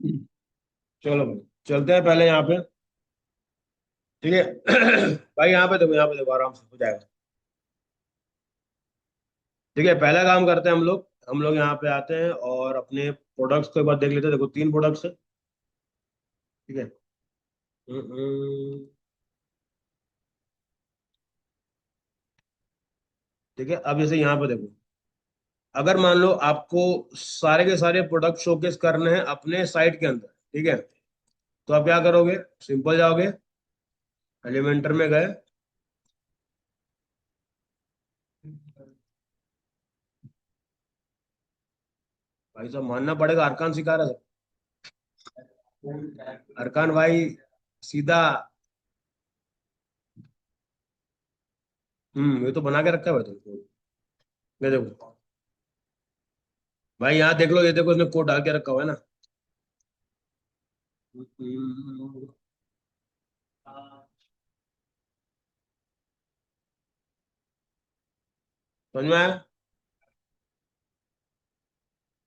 चलो भाई, चलते हैं पहले यहाँ पे। ठीक है। भाई यहाँ पे देखो, यहाँ पे देखो, आराम से हो जाएगा। ठीक है, पहला काम करते हैं हम लोग यहाँ पे आते हैं और अपने प्रोडक्ट्स को एक बार देख लेते हैं। देखो, 3 प्रोडक्ट्स है। ठीक है। ठीक है, अब जैसे यहाँ पे देखो, अगर मान लो आपको सारे के सारे प्रोडक्ट शोकेस करने हैं अपने साइट के अंदर, ठीक है, तो आप क्या करोगे? सिंपल जाओगे, एलिमेंटर में गए। भाई साहब मानना पड़ेगा, अरकान सिखा रहा है। अरकान भाई, सीधा। ये तो बना के रखा है भाई तुमको। ये देखो भाई, यहाँ देख लो, ये देखो, इसने कोड डाल के रखा हुआ है ना। हम्म, समझ में आया?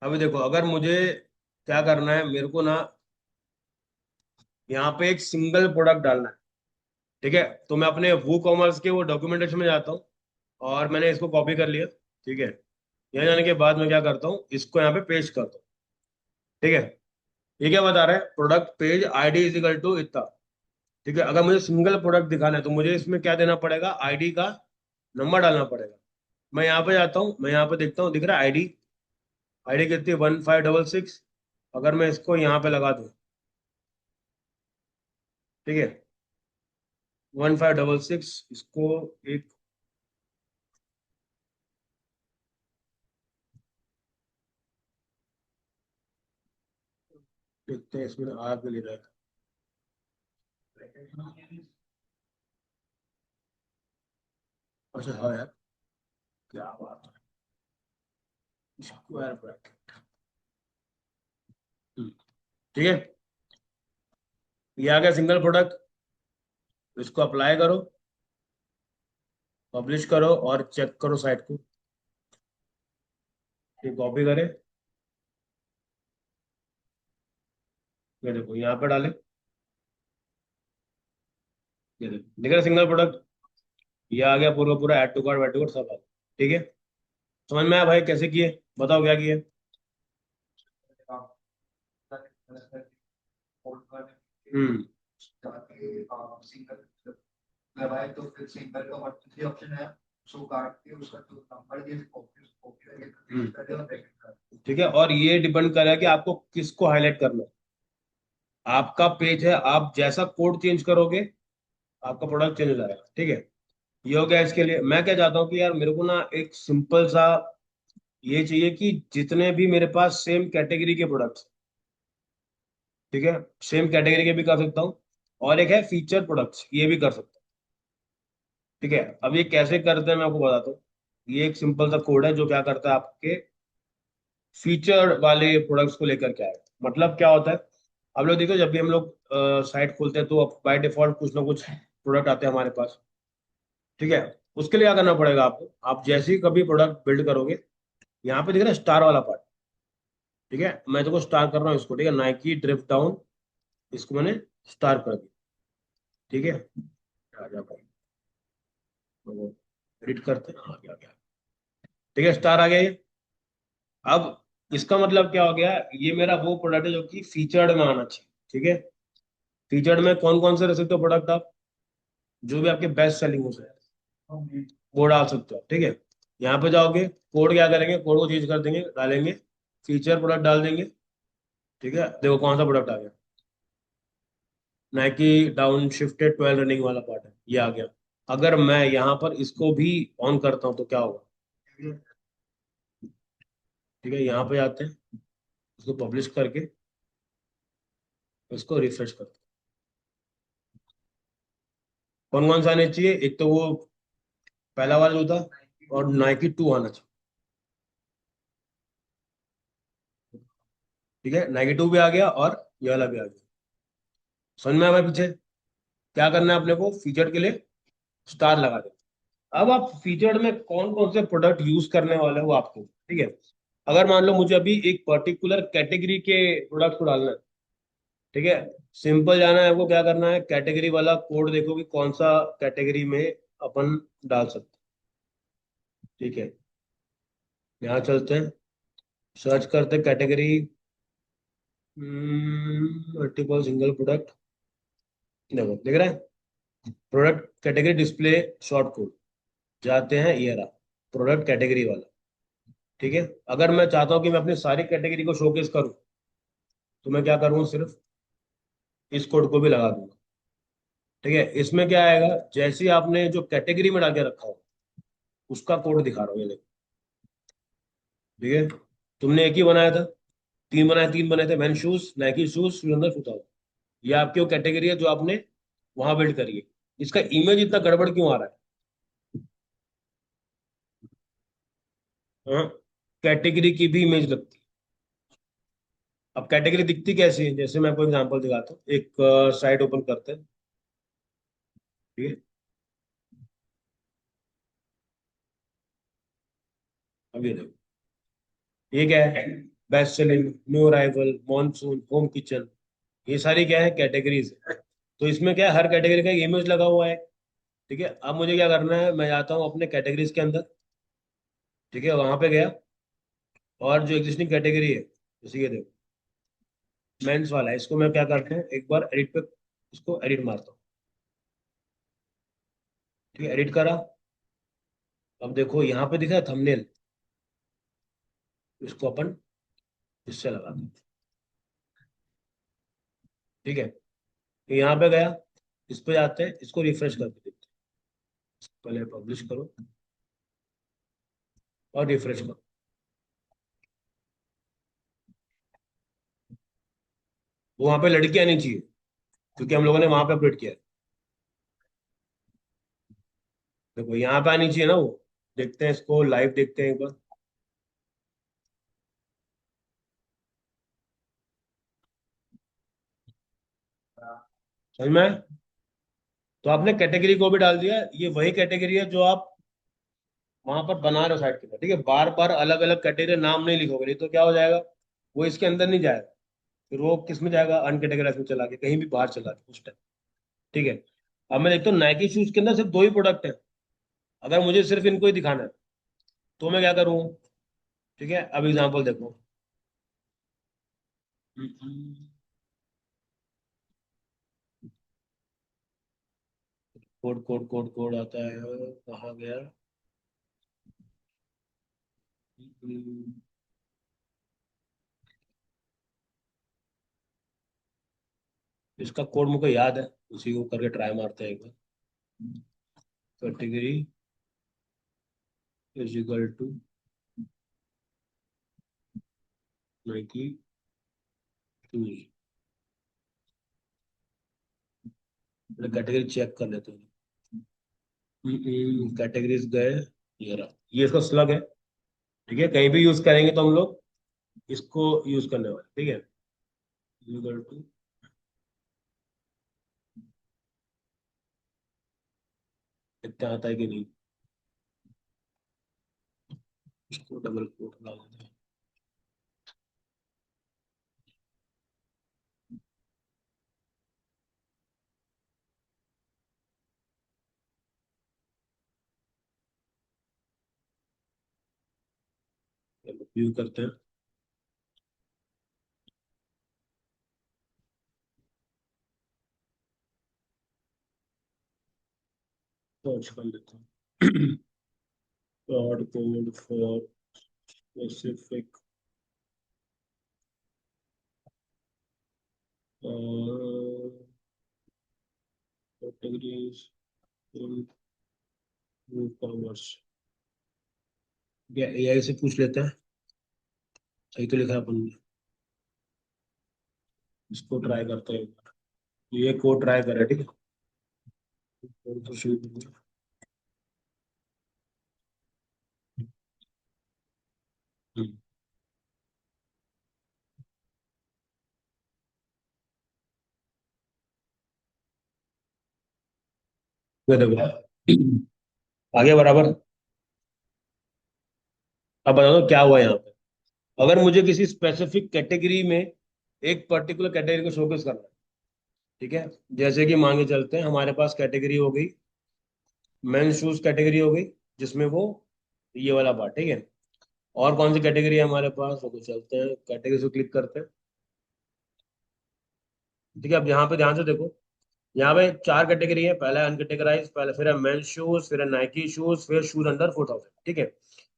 अभी देखो, अगर मुझे क्या करना है, मेरे को ना यहाँ पे एक सिंगल प्रोडक्ट डालना है। ठीक है, तो मैं अपने वो कॉमर्स के वो डॉक्यूमेंटेशन में जाता हूँ और मैंने इसको कॉपी कर लिया। ठीक है, यहाँ जाने के बाद मैं क्या करता हूँ, इसको यहाँ पे पेस्ट करता हूँ। ठीक है, ये क्या बता रहा है? Product page ID is equal to इतना। ठीक है, अगर मुझे सिंगल प्रोडक्ट दिखाना है तो मुझे इसमें क्या देना पड़ेगा? आईडी का नंबर डालना पड़ेगा। मैं यहाँ पे जाता हूँ, मैं यहाँ पे देखता हूँ, दिख रहा है आईडी। आईडी कितनी? 1566। अगर मैं इसको यहाँ पे लगा दूँ, ठीक है, 1566, इसको एक देखते हैं इसमें आ के ले रहा है। अच्छा हाँ यार, क्या बात है, स्क्वायर ब्रैकेट। ठीक है, ये आ गया सिंगल प्रोडक्ट। इसको अप्लाई करो, पब्लिश करो और चेक करो साइट को। ये कॉपी करे, ये देखो यहाँ पे डाले। ये देखो, दिख रहा सिंगल प्रोडक्ट। ये आ गया पूरा पूरा, add to cart, add to cart सब आ गया। ठीक है, समझ में आया भाई कैसे किए? बताओ क्या किए। हम्म ठीक है, और ये डिपेंड कर रहा है कि आपको किसको हाईलाइट करना है। आपका पेज है, आप जैसा कोड चेंज करोगे आपका प्रोडक्ट चेंज हो जाएगा। ठीक है, ये हो गया। इसके लिए मैं क्या चाहता हूँ कि यार मेरे को ना एक सिंपल सा ये चाहिए कि जितने भी मेरे पास सेम कैटेगरी के प्रोडक्ट्स, ठीक है, सेम कैटेगरी के भी कर सकता हूँ। और एक है फीचर प्रोडक्ट्स, ये भी कर सकता हूँ। ठीक है, अब ये कैसे करते हैं मैं आपको बताता हूँ। ये एक सिंपल सा कोड है जो क्या करता है, आपके फीचर वाले प्रोडक्ट्स को लेकर के आएगा। मतलब क्या होता है, आप लोग देखो, जब भी हम लोग साइट खोलते हैं तो बाय डिफॉल्ट कुछ ना कुछ प्रोडक्ट आते हैं हमारे पास। ठीक है, उसके लिए क्या करना पड़ेगा आपको? आप जैसे ही कभी प्रोडक्ट बिल्ड करोगे, यहाँ पे दिख रहा है स्टार वाला पार्ट। ठीक है, मैं तो को स्टार कर रहा हूँ इसको। ठीक है, नाइकी ड्रिफ्ट डाउन, इसको मैंने स्टार कर दिया। ठीक है, आ जाओ भाई, एडिट करते हैं, आ गया, आ गया। ठीक है, स्टार आ गया ये। अब इसका मतलब क्या हो गया? ये मेरा वो प्रोडक्ट है जो कि फीचर्ड में आना चाहिए। ठीक है, फीचर्ड में कौन कौन से रह सकते हो प्रोडक्ट आप? जो भी आपके बेस्ट सेलिंग हो सकते, वो डाल सकते हो। ठीक है, यहाँ पे जाओगे, कोड क्या करेंगे, कोड को चेंज कर देंगे, डालेंगे फीचर प्रोडक्ट डाल देंगे। ठीक है, देखो कौन सा प्रोडक्ट आ गया, नाइकी डाउन शिफ्टेड 12 रनिंग वाला पार्ट है, ये आ गया। अगर मैं यहाँ पर इसको भी ऑन करता हूँ तो क्या होगा? ठीक है, यहाँ पे आते हैं, इसको पब्लिश करके इसको रिफ्रेश करते हैं। कौन कौन सा आने चाहिए? एक तो वो पहला वाला जो था, और नाइकी टू आना चाहिए। ठीक है, नाइकी टू भी आ गया और ये वाला भी आ गया। समझ में आया भाई? पीछे क्या करना है अपने को? फीचर के लिए स्टार लगा दे। अब आप फीचर्ड में कौन कौन से प्रोडक्ट यूज करने वाले हो, आपको ठीक है। अगर मान लो मुझे अभी एक पर्टिकुलर कैटेगरी के प्रोडक्ट को डालना है, ठीक है। सिंपल जाना है आपको, क्या करना है, कैटेगरी वाला कोड देखो कि कौन सा कैटेगरी में अपन डाल सकते हैं। ठीक है, यहाँ चलते हैं, सर्च करते हैं कैटेगरी, मल्टीपल सिंगल प्रोडक्ट। देखो दिख रहा है, product category display short code, जाते हैं ये रहा प्रोडक्ट कैटेगरी वाला। ठीक है, अगर मैं चाहता हूँ कि मैं अपनी सारी कैटेगरी को शोकेस करूँ, तो मैं क्या करूँ, सिर्फ इस कोड को भी लगा दूंगा। ठीक है, इसमें क्या आएगा, जैसे ही आपने जो कैटेगरी में डाल के रखा हो उसका कोड दिखा रहा हूँ ये देखो। ठीक है, तुमने एक ही बनाया था, तीन बनाए, तीन बनाए थे, men shoes, Nike shoes, Surendra फुटाओ। ये आपकी वो कैटेगरी है जो आपने वहां बिल्ड करी है। इसका इमेज इतना गड़बड़ क्यों आ रहा है? हाँ, कैटेगरी की भी इमेज लगती है। अब कैटेगरी दिखती कैसी है, जैसे मैं आपको एग्जांपल दिखाता हूँ, एक साइट ओपन करते हैं। ठीक है, अब ये देखो, ये क्या है, best selling, new arrival, monsoon, home kitchen, ये सारी क्या है, कैटेगरीज है। तो इसमें क्या है, हर कैटेगरी का एक इमेज लगा हुआ है। ठीक है, अब मुझे क्या करना है, मैं जाता हूँ अपने कैटेगरीज के अंदर। ठीक है, वहां पे गया, और जो एग्जिस्टिंग कैटेगरी है, जैसे ये देखो मेंस वाला है, इसको मैं क्या करता हूँ, एक बार एडिट पे, इसको एडिट मारता हूँ। ठीक है, एडिट करा। अब देखो यहाँ पे दिखा है थंबनेल, इसको अपन इससे लगाते हैं। ठीक है, यहाँ पे गया, इस पे जाते हैं, इसको रिफ्रेश करके देखते हैं। पहले पब्लिश करो और रिफ्रेश करो। वो वहां पे लड़की आनी चाहिए, क्योंकि हम लोगों ने वहां पे अपडेट किया है। देखो यहाँ पे आनी चाहिए ना वो। देखते हैं इसको, लाइव देखते हैं एक बार। समझ में आया? तो आपने कैटेगरी को भी डाल दिया, ये वही कैटेगरी है जो आप वहां पर बना रहे हो साइट के अंदर। ठीक है, बार बार अलग अलग कैटेगरी नाम नहीं लिखोगे, नहीं तो क्या हो जाएगा, वो इसके अंदर नहीं जाएगा, फिर वो किस में जाएगा, अनकेटेगराइज में चला के कहीं भी बाहर चला के उस टाइम। ठीक है, अब मैं देखता हूँ नाइकी शूज के अंदर सिर्फ दो ही प्रोडक्ट है, अगर मुझे सिर्फ इनको ही दिखाना है तो मैं क्या करूँ। ठीक है, अब एग्जाम्पल देखो। कोड कोड कोड कोड आता है, कहाँ गया। इसका कोड मुझे याद है, उसी को करके ट्राई मारते हैं एक बार। Category is equal to Nike shoes. Category check कर लेते हैं। कैटेगरीज गए, ये रहा, ये इसका स्लग है। ठीक है, कहीं भी यूज करेंगे तो हम लोग इसको यूज करने वाले। ठीक है, इक्वल टू, इतना आता है कि नहीं, इसको डबल कोट लगा देते हैं। व्यू करते हैं, सर्च कर लेते हैं। Code code for specific categories in commerce. या एआई से पूछ लेते हैं, सही तो लिखा है अपन ने। इसको ट्राई करते हैं एक बार। ये कोड ट्राई करें, ठीक है। कोड तो शुरू करेंगे। हम्म, ये देखो आगे बराबर। अब बताओ क्या हुआ यहाँ पे। अगर मुझे किसी स्पेसिफिक कैटेगरी में एक पर्टिकुलर कैटेगरी को शोकेस करना है, ठीक है, जैसे कि मान के चलते हैं हमारे पास कैटेगरी हो गई, मेन शूज कैटेगरी हो गई, जिसमें वो ये वाला पार्ट, ठीक है। और कौन सी कैटेगरी है हमारे पास, वो चलते हैं कैटेगरी से क्लिक करते हैं। ठीक है, अब यहाँ पे ध्यान से देखो, यहाँ पे चार कैटेगरी है। पहला है अनकेटेगराइज, पहले फिर है मेन शूज, फिर है नाइकी शूज, फिर शूज अंडर 4,000। ठीक है,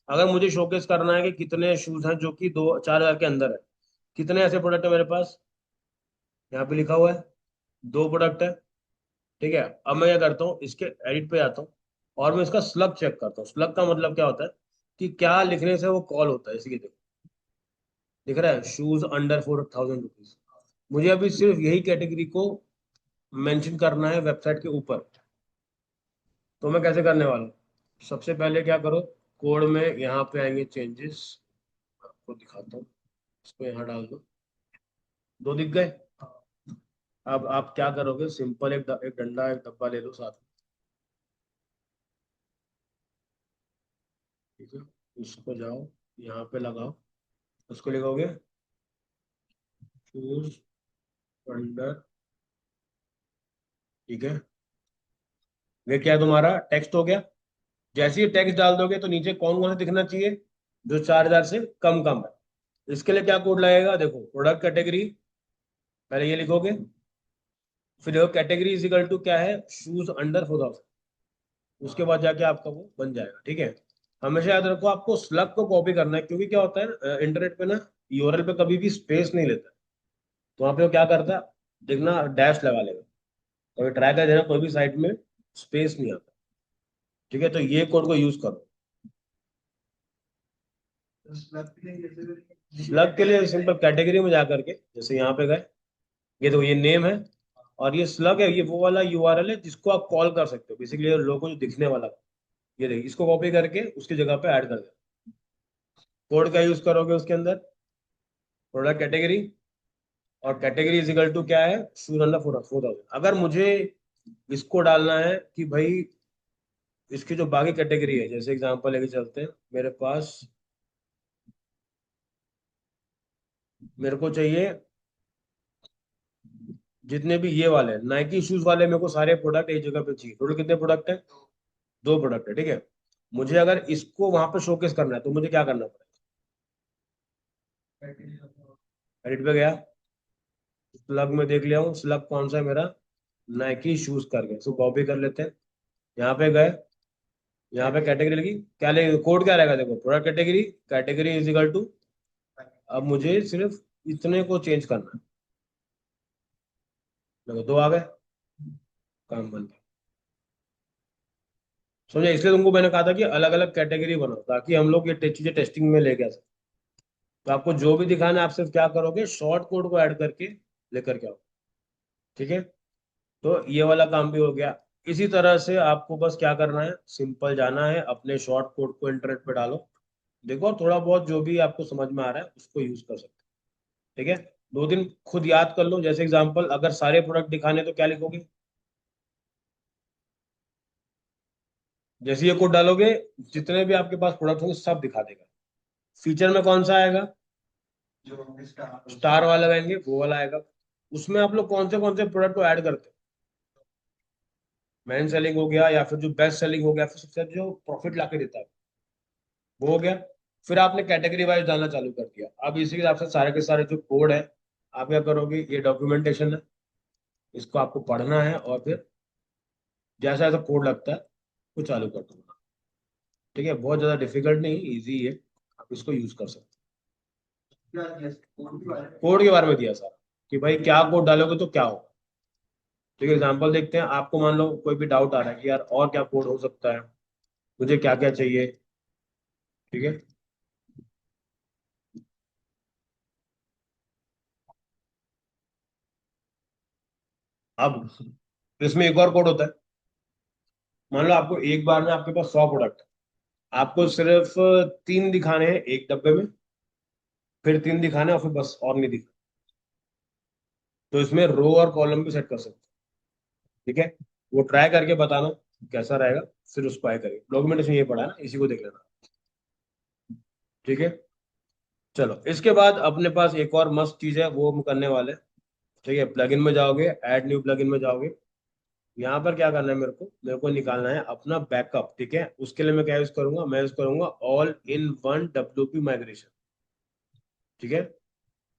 अगर मुझे शोकेस करना है कि कितने शूज हैं जो कि 2-4 हजार के अंदर है, कितने ऐसे प्रोडक्ट है मेरे पास, यहाँ पे लिखा हुआ है 2 प्रोडक्ट है। ठीक है, अब मैं क्या करता हूँ, इसके एडिट पे आता हूँ और मैं इसका स्लग चेक करता हूँ। स्लग का मतलब क्या होता है कि क्या लिखने से वो कॉल होता है। इसी के देखो, दिख रहा है शूज अंडर 4,000 रुपीज। मुझे अभी सिर्फ यही कैटेगरी को मेंशन करना है वेबसाइट के ऊपर। तो मैं कैसे करने वाला हूँ, सबसे पहले क्या करो, कोड में यहाँ पे आएंगे चेंजेस, आपको दिखाता हूँ। इसको यहाँ डाल दो, दो दिख गए। अब आप क्या करोगे, सिंपल एक डंडा एक डब्बा ले लो साथ में। ठीक है, इसको जाओ यहाँ पे लगाओ, उसको लिखोगे शूज अंडर। ठीक है, ये क्या है, तुम्हारा टेक्स्ट हो गया। जैसे ही टेक्स्ट डाल दोगे तो नीचे कौन कौन सा दिखना चाहिए, जो 4,000 से कम कम है। इसके लिए क्या कोड लगेगा, देखो प्रोडक्ट कैटेगरी, पहले ये लिखोगे, फिर देखो कैटेगरी इज इक्वल टू क्या है, शूज अंडर 4,000। उसके बाद जाके आपका वो बन जाएगा। ठीक है, हमेशा याद रखो आपको स्लग को कॉपी करना है, क्योंकि क्या होता है इंटरनेट पे ना, यूआरएल पे कभी भी स्पेस नहीं लेता। तो वहाँ पे वो क्या करता है, देखना डैश लगा लेगा। कभी ट्राई कर देना, कोई भी साइट में स्पेस नहीं आता। ठीक है, तो ये कोड को यूज करो। स्लग के लिए सिंपल कैटेगरी में जा करके, जैसे यहाँ पे गए, ये तो ये नेम है, और ये स्लग है, ये वो वाला यूआरएल है जिसको आप कॉल कर सकते हो, बेसिकली लोगों जो दिखने वाला। ये देखिए, इसको कॉपी करके उसकी जगह पे ऐड कर दे। कोड का यूज करोगे उसके अंदर, प्रोडक्ट कैटेगरी, और कैटेगरी इज इक्वल टू क्या है, शूज अंडर 4,000। अगर मुझे इसको डालना है कि भाई इसकी जो बाकी कैटेगरी है, जैसे एग्जांपल लेके चलते हैं, मेरे पास, मेरे को चाहिए जितने भी ये वाले नाइकी शूज वाले, मेरे को सारे प्रोडक्ट एक जगह पे चाहिए। टोटल कितने प्रोडक्ट है, 2 प्रोडक्ट है। ठीक है, मुझे अगर इसको वहां पे शोकेस करना है तो मुझे क्या करना पड़ेगा, एडिट पे गया, स्लग में देख लिया हूँ, स्लग कौन सा है मेरा, नाइकी शूज करके, इसको कॉपी कर लेते हैं। यहाँ पे गए, यहाँ पे कैटेगरी लगी, क्या ले कोड क्या रहेगा, देखो product category, category is equal to, अब मुझे सिर्फ इतने को चेंज करना है। देखो 2 आ गए, काम बन गया। समझे, इसलिए तुमको मैंने कहा था कि अलग अलग कैटेगरी बनाओ, ताकि हम लोग ये चीजें टेस्टिंग में लेके आ सकें। तो आपको जो भी दिखाना है, आप सिर्फ क्या करोगे, शॉर्ट कोड को ऐड करके लेकर के आओ। ठीक है, तो ये वाला काम भी हो गया। इसी तरह से आपको बस क्या करना है, सिंपल जाना है अपने शॉर्ट कोड को इंटरनेट पे डालो, देखो थोड़ा बहुत जो भी आपको समझ में आ रहा है उसको यूज कर सकते हैं। ठीक है, 2 दिन खुद याद कर लो। जैसे एग्जांपल, अगर सारे प्रोडक्ट दिखाने तो क्या लिखोगे, जैसे ये कोड डालोगे, जितने भी आपके पास प्रोडक्ट होंगे सब दिखा देगा। फीचर में कौन सा आएगा, जो स्टार वाला रहेंगे वो वाला आएगा। उसमें आप लोग कौन से प्रोडक्ट को ऐड करते हैं, मेन सेलिंग हो गया, या फिर जो बेस्ट सेलिंग हो गया, फिर सबसे जो प्रॉफिट ला के देता है वो हो गया। फिर आपने कैटेगरी वाइज डालना चालू कर दिया। अब इसी के हिसाब से सारे के सारे जो कोड है, आप क्या करोगे, ये डॉक्यूमेंटेशन है, इसको आपको पढ़ना है, और फिर जैसा जैसा कोड लगता है वो चालू कर दूंगा। ठीक है, बहुत ज्यादा डिफिकल्ट नहीं, इजी है, आप इसको यूज कर सकते हैं। कोड के बारे में दिया सर, कि भाई क्या कोड डालोगे तो क्या होगा। ठीक है, एग्जाम्पल देखते हैं। आपको मान लो कोई भी डाउट आ रहा है कि यार और क्या कोड हो सकता है, मुझे क्या क्या चाहिए। ठीक है, अब इसमें एक और कोड होता है। मान लो आपको एक बार में आपके पास 100 प्रोडक्ट, आपको सिर्फ 3 दिखाने हैं एक डब्बे में, फिर 3 दिखाने हैं और फिर बस और नहीं दिखा। तो इसमें रो और कॉलम भी सेट कर सकते हैं। ठीक है, वो ट्राई करके बताना कैसा रहेगा, फिर उसको आए करेंगे। डॉक्यूमेंटेशन ये पड़ा है ना, इसी को देख लेना। ठीक है, चलो इसके बाद अपने पास एक और मस्त चीज है, वो हम करने वाले हैं, ठीक है, प्लगइन में जाओगे, ऐड न्यू प्लगइन में जाओगे। यहाँ पर क्या करना है, मेरे को निकालना है अपना बैकअप। ठीक है, उसके लिए मैं क्या यूज करूंगा, मैं यूज करूंगा all in one WP migration. ठीक है,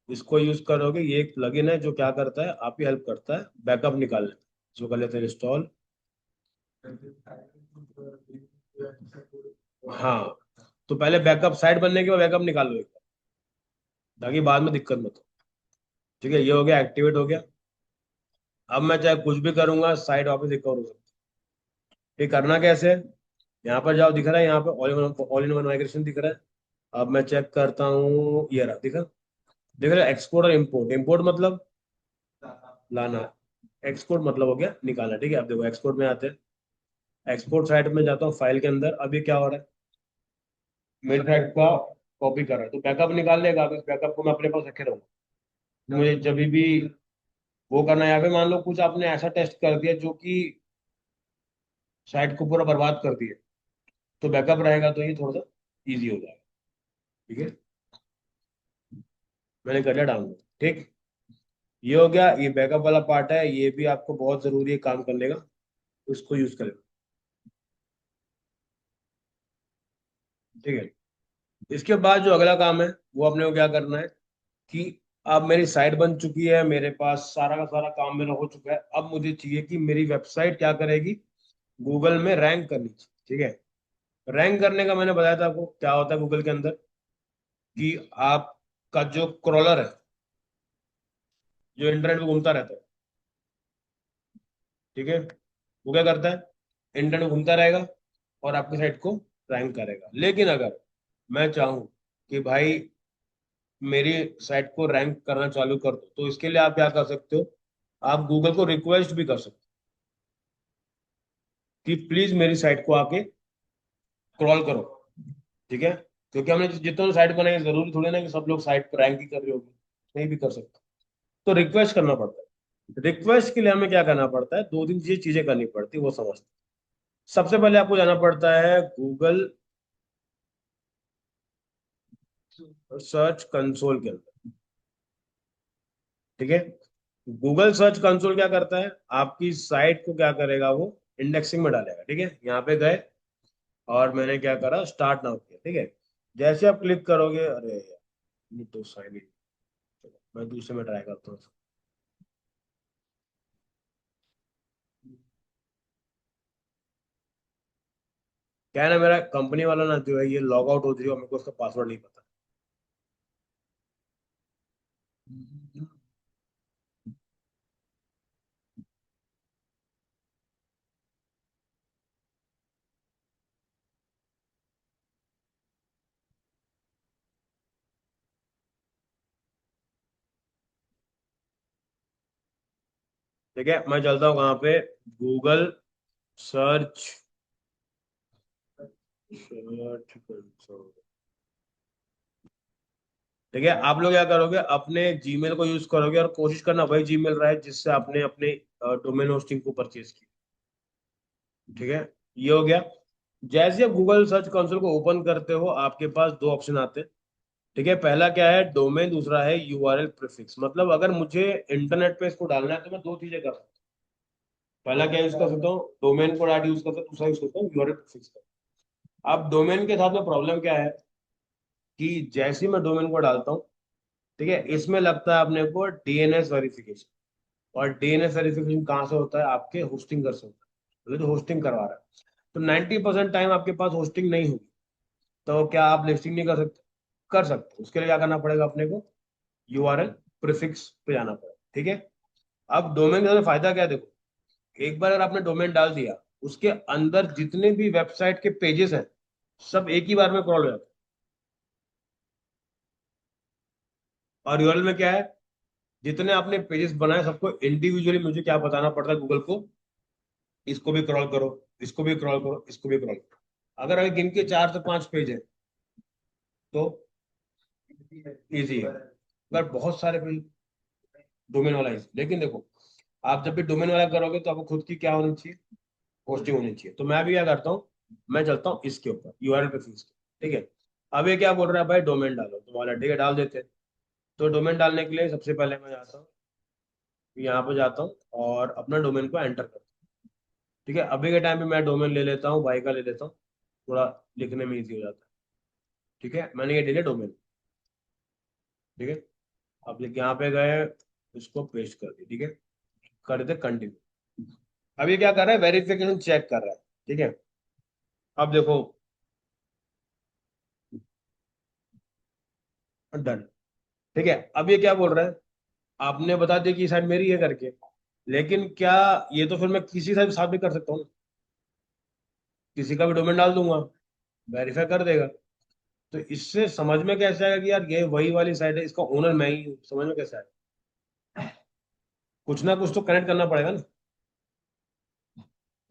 इसको यूज करोगे, ये एक प्लगइन है जो क्या करता है, आपकी हेल्प करता है बैकअप निकालने में। जो कर लेते हैं इंस्टॉल। हाँ, तो पहले बैकअप साइट बनने के बाद बैकअप निकालो एक बार, ताकि बाद में दिक्कत मत हो। ठीक है, ये हो गया, एक्टिवेट हो गया। अब मैं चाहे कुछ भी करूंगा, साइट वापस रिकवर हो सकती है। ये करना कैसे है, यहाँ पर जाओ, दिख रहा है यहाँ पे ऑल इन वन माइग्रेशन दिख रहा है। अब मैं चेक करता हूँ, ये रहा, दिख रहा है एक्सपोर्ट और इम्पोर्ट। इम्पोर्ट मतलब लाना, एक्सपोर्ट मतलब हो गया निकालना। ठीक है, अब देखो एक्सपोर्ट में आते हैं, एक्सपोर्ट साइट में जाता हूँ, फाइल के अंदर। अब ये क्या हो रहा है, मेरे साइट का कॉपी कर रहा है, तो बैकअप निकाल लेगा। अब इस बैकअप को मैं अपने पास रखे रहूंगा। मुझे जब भी वो करना है, यहाँ पे मान लो कुछ आपने ऐसा टेस्ट कर दिया जो कि साइट को पूरा बर्बाद कर दिया, तो बैकअप रहेगा तो ये थोड़ा सा इजी हो जाएगा। ठीक है, मैंने कर लिया डाउनलोड। ठीक, ये हो गया, ये बैकअप वाला पार्ट है, ये भी आपको बहुत जरूरी है काम करने का, उसको यूज करें। ठीक है, इसके बाद जो अगला काम है, वो अपने को क्या करना है कि अब मेरी साइट बन चुकी है, मेरे पास सारा का सारा काम मेरा हो चुका है। अब मुझे चाहिए कि मेरी वेबसाइट क्या करेगी, गूगल में रैंक करनी चाहिए। ठीक है, रैंक करने का मैंने बताया था आपको क्या होता है गूगल के अंदर, कि आपका जो क्रॉलर है, जो इंटरनेट पे घूमता रहता है, ठीक है, वो क्या करता है, इंटरनेट में घूमता रहेगा और आपकी साइट को रैंक करेगा। लेकिन अगर मैं चाहूँ कि भाई मेरी साइट को रैंक करना चालू कर दो, तो इसके लिए आप क्या कर सकते हो, आप गूगल को रिक्वेस्ट भी कर सकते हो कि प्लीज मेरी साइट को आके क्रॉल करो। ठीक है, क्योंकि हमने जितने साइट बनाई है, जरूरी थोड़ी ना कि सब लोग साइट पर रैंक ही कर रहे होंगे, नहीं भी कर सकते। तो रिक्वेस्ट करना पड़ता है। रिक्वेस्ट के लिए हमें क्या करना पड़ता है, दो तीन चीजें करनी पड़ती है, वो समझते हैं। सबसे पहले आपको जाना पड़ता है गूगल सर्च कंसोल के अंदर। ठीक है, गूगल सर्च कंसोल क्या करता है, आपकी साइट को क्या करेगा, वो इंडेक्सिंग में डालेगा। ठीक है, यहाँ पे गए और मैंने क्या करा, स्टार्ट नाउ किया। ठीक है, जैसे आप क्लिक करोगे, अरे यार, ये तो साइन इन, मैं दूसरे में ट्राई करता हूँ। क्या है ना, मेरा कंपनी वाला ना जो है, ये लॉग आउट हो रही है और मेरे को उसका पासवर्ड नहीं पता। ठीक है, मैं चलता हूँ कहाँ पे, गूगल सर्च, सर्च कंसोल। ठीक है, आप लोग क्या करोगे, अपने जीमेल को यूज करोगे और कोशिश करना वही जीमेल रहा है जिससे आपने अपने डोमेन होस्टिंग को परचेज किया। ठीक है, ये हो गया। जैसे आप गूगल सर्च कंसोल को ओपन करते हो, आपके पास दो ऑप्शन आते हैं। ठीक है, पहला क्या है, डोमेन, दूसरा है यूआरएल प्रीफिक्स। मतलब अगर मुझे इंटरनेट पे इसको डालना है तो मैं दो चीजें कर सकता हूँ। पहला क्या यूज कर सकता हूँ, डोमेन को डाट यूज कर सकता हूँ, दूसरा यूज करता हूँ यूआरएल प्रीफिक्स का। अब डोमेन के साथ में प्रॉब्लम क्या है, कि जैसे ही मैं डोमेन को डालता हूँ, ठीक है, इसमें लगता है अपने को डीएनएस वेरिफिकेशन। और डीएनएस वेरिफिकेशन कहाँ से होता है, आपके होस्टिंग कर से होता है, मतलब जो होस्टिंग करवा रहा है। तो 90% टाइम आपके पास होस्टिंग नहीं होगी, तो क्या आप लिस्टिंग नहीं कर सकते, कर सकते। उसके लिए क्या करना पड़ेगा अपने को, यूआरएल प्रीफिक्स पे जाना पड़ेगा। ठीक है, अब डोमेन का फायदा क्या है, देखो, एक बार अगर आपने डोमेन डाल दिया, उसके अंदर जितने भी वेबसाइट के पेजेस हैं, सब एक ही बार में क्रॉल हो जाते हैं। और यूआरएल में क्या है, जितने आपने पेजेस बनाए सबको इंडिविजुअली मुझे क्या बताना पड़ता है गूगल को, इसको भी क्रॉल करो, इसको भी क्रॉल करो, इसको भी क्रॉल करो। अगर अगर गिन के 4 से 5 पेज है, तो इजी है। अगर बहुत सारे पेज, डोमेन वाला इजी। लेकिन देखो, आप जब भी डोमेन वाला करोगे तो आपको खुद की क्या होनी चाहिए, होस्टिंग होनी चाहिए। तो मैं भी क्या करता हूँ, मैं चलता हूँ इसके ऊपर, यूआरएल पे फिक्स। ठीक है, अब ये क्या बोल रहा है भाई, डोमेन डालो तो वाला, ठीक है, डाल देते हैं। तो डोमेन डालने के लिए सबसे पहले मैं जाता हूँ यहाँ पे जाता हूँ और अपना डोमेन को एंटर करता हूँ। ठीक है, अभी के टाइम पे मैं डोमेन ले लेता हूँ, भाई का ले लेता हूँ, थोड़ा लिखने में इजी हो जाता है। ठीक है, मैंने ये ले लिया डोमेन। ठीक है, अब यहाँ पे गए, इसको पेस्ट कर दिया। ठीक है, कर दे कंटिन्यू। अब ये क्या कर रहा है, वेरिफिकेशन चेक कर रहा है। ठीक है, अब देखो, डन। ठीक है, अब ये क्या बोल रहा है, आपने बता दिया कि साइड मेरी है करके, लेकिन क्या ये तो फिर मैं किसी से भी साथ भी कर सकता हूँ, किसी का भी डोमेन डाल दूंगा, वेरीफाई कर देगा। तो इससे समझ में कैसे आएगा कि यार ये वही वाली साइट है, इसका ओनर मैं ही हूँ, समझ में कैसे आएगा? कुछ ना कुछ तो कनेक्ट करना पड़ेगा ना,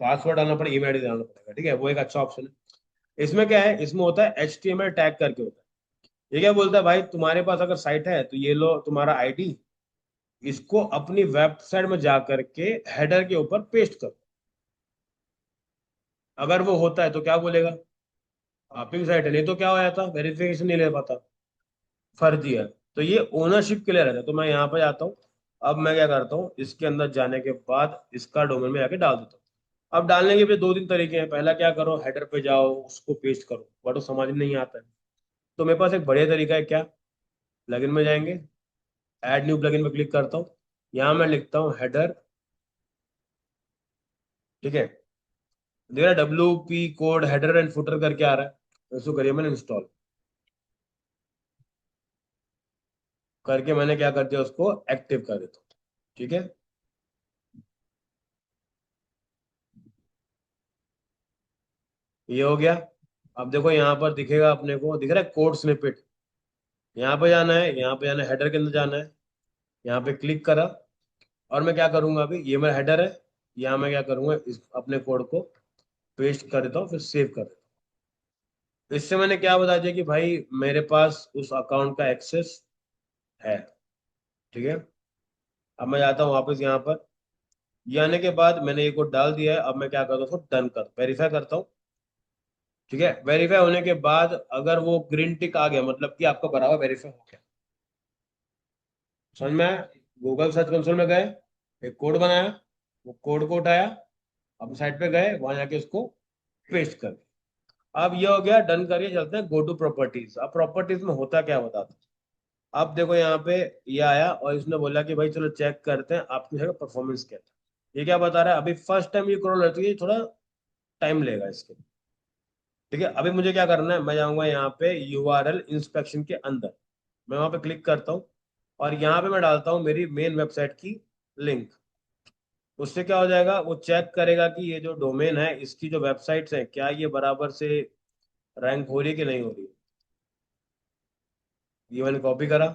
पासवर्ड डालना पड़ेगा, ईमेल आईडी डालना पड़ेगा। ठीक है, वो एक अच्छा ऑप्शन है। इसमें क्या है, इसमें होता है HTML टैग करके होता है। ये क्या बोलता है भाई, तुम्हारे पास अगर साइट है तो ये लो तुम्हारा आईडी, इसको अपनी वेबसाइट में जा करके हेडर के ऊपर पेस्ट करो। अगर वो होता है तो क्या बोलेगा, आप ही की साइट है, नहीं तो क्या हो जाता, वेरिफिकेशन नहीं ले पाता, फर्जी है। तो ये ओनरशिप के लिए रहता है। तो मैं यहाँ पे जाता हूँ, अब मैं क्या करता हूँ, इसके अंदर जाने के बाद इसका डोमेन में जाके डाल देता हूँ। अब डालने के भी दो तीन तरीके हैं। पहला क्या करो, हेडर पे जाओ, उसको पेस्ट करो, बट वो समझ में नहीं आता है। तो मेरे पास एक बढ़िया तरीका है, क्या, प्लगइन में जाएंगे, ऐड न्यू प्लगइन में क्लिक करता हूँ, यहाँ मैं लिखता हूँ हेडर। ठीक है, देख रहा WP code header and footer करके आ रहा है, इसको करिए मैंने इंस्टॉल करके, मैंने क्या कर दिया, उसको एक्टिव कर देता हूँ। ठीक है, ये हो गया। अब देखो यहाँ पर दिखेगा, अपने को दिख रहा है कोड स्निपेट। यहाँ पे जाना है, यहाँ पे जाना है, हेडर के अंदर जाना है, यहाँ पे क्लिक करा, और मैं क्या करूंगा, अभी ये मेरा हेडर है, यहाँ मैं क्या करूंगा, इस अपने कोड को पेस्ट कर देता हूँ, फिर सेव कर देता हूँ। इससे मैंने क्या बता दिया कि भाई मेरे पास उस अकाउंट का एक्सेस है। ठीक है, अब मैं जाता हूँ वापस यहाँ पर, ये आने के बाद मैंने ये कोड डाल दिया है। अब मैं क्या करता हूँ, डन कर वेरीफाई करता हूँ। ठीक है, वेरीफाई होने के बाद अगर वो ग्रीन टिक आ गया, मतलब कि आपका बराबर वेरीफाई हो गया, समझ में आया? गूगल सर्च कंसोल में गए, एक कोड बनाया, वो कोड को उठाया, अब साइट पे गए, वहां जाके उसको पेस्ट कर दिया। अब ये हो गया, डन करिए, चलते हैं गो टू प्रॉपर्टीज। अब प्रॉपर्टीज में होता क्या बताता हूँ। अब देखो यहाँ पे ये आया, और इसने बोला कि भाई चलो चेक करते हैं आपकी जगह परफॉर्मेंस क्या था। ये क्या बता रहा है, अभी फर्स्ट टाइम ये क्रॉल रहती है, थोड़ा टाइम लेगा इसके। ठीक है, अभी मुझे क्या करना है, मैं जाऊंगा यहाँ पे URL इंस्पेक्शन के अंदर, मैं वहां पे क्लिक करता हूँ, और यहाँ पे मैं डालता हूँ मेरी मेन वेबसाइट की लिंक। उससे क्या हो जाएगा, वो चेक करेगा कि ये जो डोमेन है, इसकी जो वेबसाइट्स हैं, क्या ये बराबर से रैंक हो रही है कि नहीं हो रही है। ये मैंने कॉपी करा,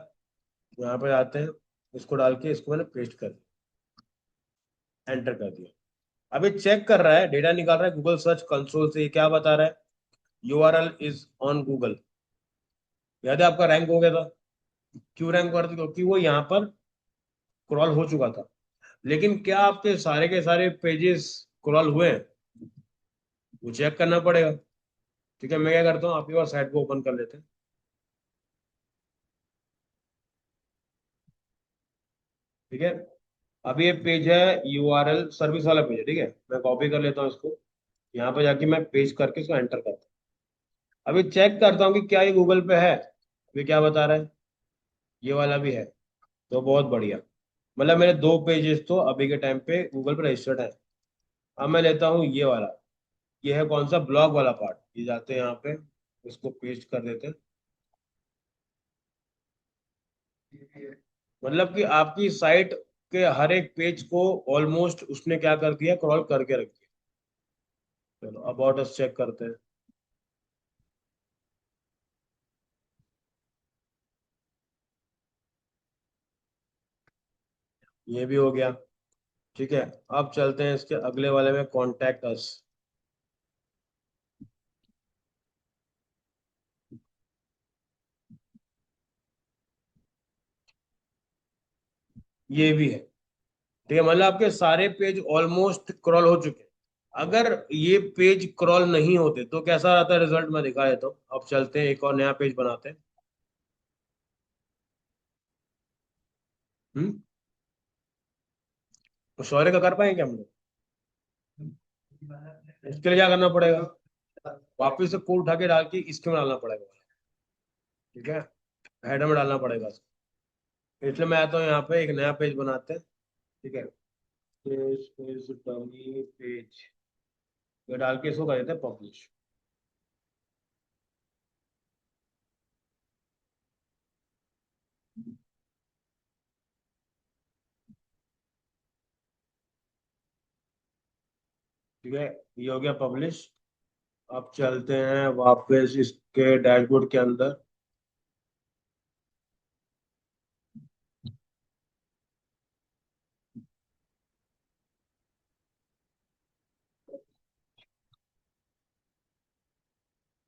यहाँ पे आते हैं, इसको डाल के इसको मैंने पेस्ट कर दिया, एंटर कर दिया। अभी चेक कर रहा है, डेटा निकाल रहा है गूगल सर्च कंसोल से। ये क्या बता रहा है, URL इज ऑन गूगल। याद है आपका रैंक हो गया था, क्यों रैंक हुआ था, क्योंकि वो यहाँ पर क्रॉल हो चुका था। लेकिन क्या आपके सारे के सारे पेजेस क्रॉल हुए हैं, वो चेक करना पड़ेगा। ठीक है, मैं क्या करता हूँ, आपकी बार साइट को ओपन कर लेते हैं। ठीक है, अब ये पेज है, URL सर्विस वाला पेज है। ठीक है, मैं कॉपी कर लेता हूँ इसको, यहाँ पे जाके मैं पेस्ट करके इसको एंटर करता हूँ। अभी चेक करता हूँ कि क्या ये गूगल पे है। अभी क्या बता रहा है, ये वाला भी है, तो बहुत बढ़िया। मतलब मेरे दो पेजेस तो अभी के टाइम पे गूगल पे रजिस्टर्ड है। अब मैं लेता हूँ ये वाला, ये है कौन सा, ब्लॉग वाला पार्ट। ये जाते हैं यहाँ पे, इसको पेस्ट कर देते हैं। मतलब कि आपकी साइट के हर एक पेज को ऑलमोस्ट उसने क्या कर दिया, क्रॉल करके रख दिया। चलो अबाउट अस चेक करते हैं। ये भी हो गया। ठीक है, अब चलते हैं इसके अगले वाले में, कॉन्टैक्ट अस। ये भी है। ठीक है, मतलब आपके सारे पेज ऑलमोस्ट क्रॉल हो चुके हैं। अगर ये पेज क्रॉल नहीं होते तो कैसा रहता है रिजल्ट, मैं दिखा देता हूँ। अब चलते हैं, एक और नया पेज बनाते हैं। हम्म, तो शौर्य का कर पाएंगे हम लोग? इसके लिए क्या करना पड़ेगा? वापिस से कोड उठा के डाल के इसके में डालना पड़ेगा। ठीक है, हेडर में डालना पड़ेगा। इसलिए मैं आता हूँ यहाँ पे, एक नया पेज बनाते हैं। ठीक है, पेज पेज डमी पेज, ये डाल के इसको कर देते हैं पब्लिश। ठीक है, ये हो गया पब्लिश। अब चलते हैं वापस इसके डैशबोर्ड के अंदर।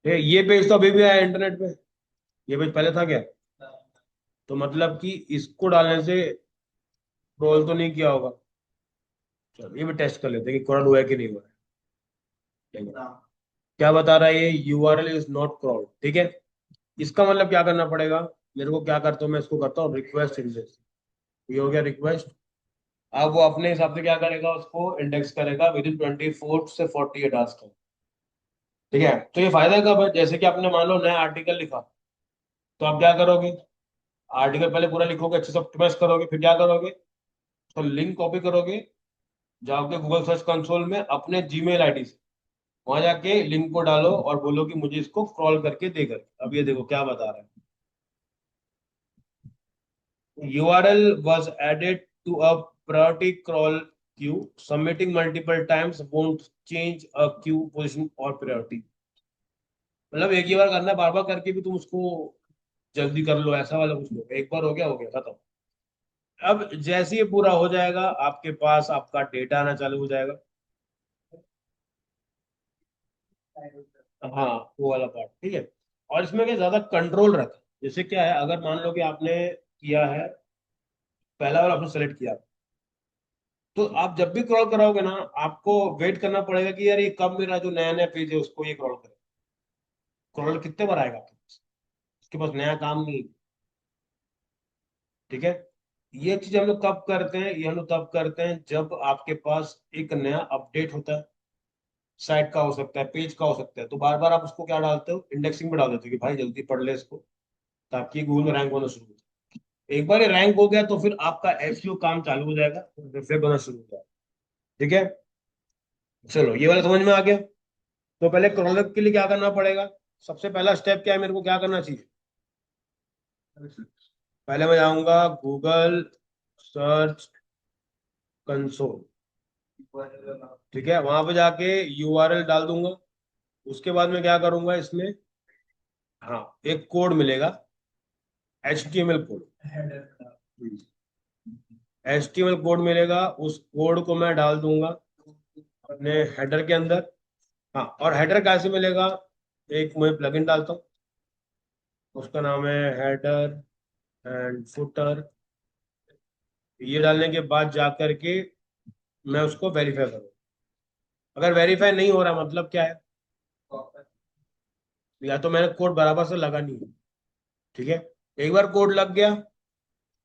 ये पेज तो अभी भी आया इंटरनेट पे, ये पेज पहले था क्या? तो मतलब कि इसको डालने से स्क्रॉल तो नहीं किया होगा। चलो ये भी टेस्ट कर लेते हैं कि क्रॉल हुआ है कि नहीं हुआ है। ठीक है। क्या बता रहा है ये? URL is not crawled. ठीक है, इसका मतलब क्या करना पड़ेगा? मेरे को क्या करता हूँ, मैं इसको करता हूँ रिक्वेस्ट इंडेक्स। ये हो गया रिक्वेस्ट। अब वो अपने हिसाब से क्या करेगा, उसको इंडेक्स करेगा विद इन 24 से 48 आवर्स का। ठीक है, तो ये फायदा कब है? जैसे कि आपने मान लो नया आर्टिकल लिखा, तो आप क्या करोगे? आर्टिकल पहले पूरा लिखोगे, अच्छे से ऑप्टिमाइज करोगे, फिर क्या करोगे? तो लिंक कॉपी करोगे, जाओगे गूगल सर्च कंसोल में अपने जीमेल आईडी से, वहां जाके लिंक को डालो और बोलो कि मुझे इसको क्रॉल करके दे कर। अब ये देखो क्या बता रहा है। URL was added to a priority crawl queue. Submitting multiple times won't change a queue position or priority. मतलब एक ही बार करना है, बार बार करके भी तुम उसको जल्दी कर लो, ऐसा वाला कुछ लो। एक बार हो गया खत्म। अब जैसे ही पूरा हो जाएगा, आपके पास आपका डेटा आना चालू हो जाएगा। हाँ, वो वाला पार्ट। ठीक है, और इसमें क्या ज्यादा कंट्रोल रहता है। जैसे क्या है, अगर मान लो कि आपने किया है, पहला वाला आपने सेलेक्ट किया, तो आप जब भी क्रॉल कराओगे ना, आपको वेट करना पड़ेगा कि यार ये कब मेरा जो नया नया पेज है उसको ये क्रॉल करे। क्रॉल कितने बार आएगा आपके पास? उसके पास नया काम नहीं है। ठीक है, ये चीज हम लोग कब करते हैं? ये हम लोग तब करते हैं जब आपके पास एक नया अपडेट होता है। साइट का हो सकता है, पेज का हो सकता है, तो बार बार आप उसको क्या डालते हो, इंडेक्सिंग में डाल देते हो कि भाई जल्दी पढ़ ले इसको, ताकि गूगल में रैंक होना शुरू हो जाए। एक बार ये रैंक हो गया तो फिर आपका एसईओ काम चालू हो जाएगा, रिफ्लेक्ट होना शुरू हो जाएगा। ठीक है, चलो ये वाला समझ में आ गया। तो पहले क्रॉलअप के लिए क्या करना पड़ेगा? सबसे पहला स्टेप क्या है, मेरे को क्या करना चाहिए? पहले मैं जाऊंगा गूगल सर्च कंसोल। ठीक है, वहां पे जाके यूआरएल डाल दूंगा। उसके बाद मैं क्या करूंगा इसमें, हाँ, एक कोड मिलेगा, HTML कोड। HTML कोड मिलेगा, उस कोड को मैं डाल दूंगा अपने हेडर के अंदर। हाँ, और हेडर कैसे मिलेगा? एक मैं प्लगइन डालता हूँ, उसका नाम है हेडर एंड फुटर। ये डालने के बाद जा करके मैं उसको वेरीफाई करूँ। अगर वेरीफाई नहीं हो रहा, मतलब क्या है? या तो मैंने कोड बराबर से लगा नहीं है। ठीक है, एक बार कोड लग गया,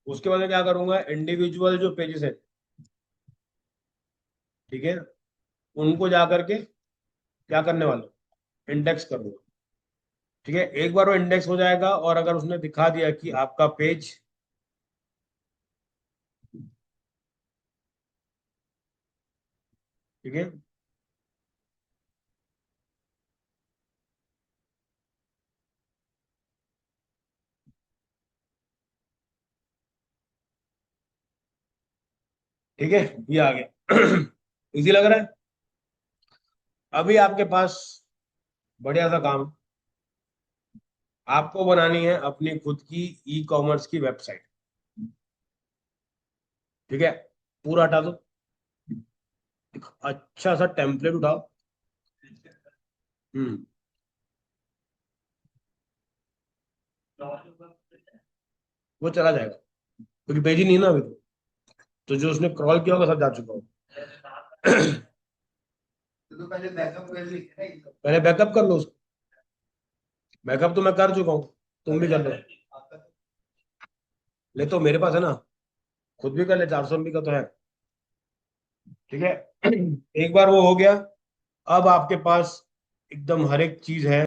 उसके बाद मैं क्या करूंगा, इंडिविजुअल जो पेजेस है, ठीक है, उनको जा करके क्या करने वाला, इंडेक्स करूंगा। ठीक है, एक बार वो इंडेक्स हो जाएगा, और अगर उसने दिखा दिया कि आपका पेज, ठीक है, ठीक है, ये आ गया। इजी लग रहा है? अभी आपके पास बढ़िया सा काम, आपको बनानी है अपनी खुद की ई कॉमर्स की वेबसाइट। ठीक है, पूरा हटा दो, एक अच्छा सा टेम्पलेट उठाओ। हम्म, वो चला जाएगा, क्योंकि पेज ही नहीं है ना अभी। तो जो उसने क्रॉल किया होगा सब जा चुका होगा। पहले बैकअप कर लो उसको। बैकअप तो मैं कर चुका हूँ, तुम भी कर लो। ले तो मेरे पास है ना, खुद भी कर ले, 400 MB का तो है। ठीक है। एक बार वो हो गया, अब आपके पास एकदम हर एक चीज है।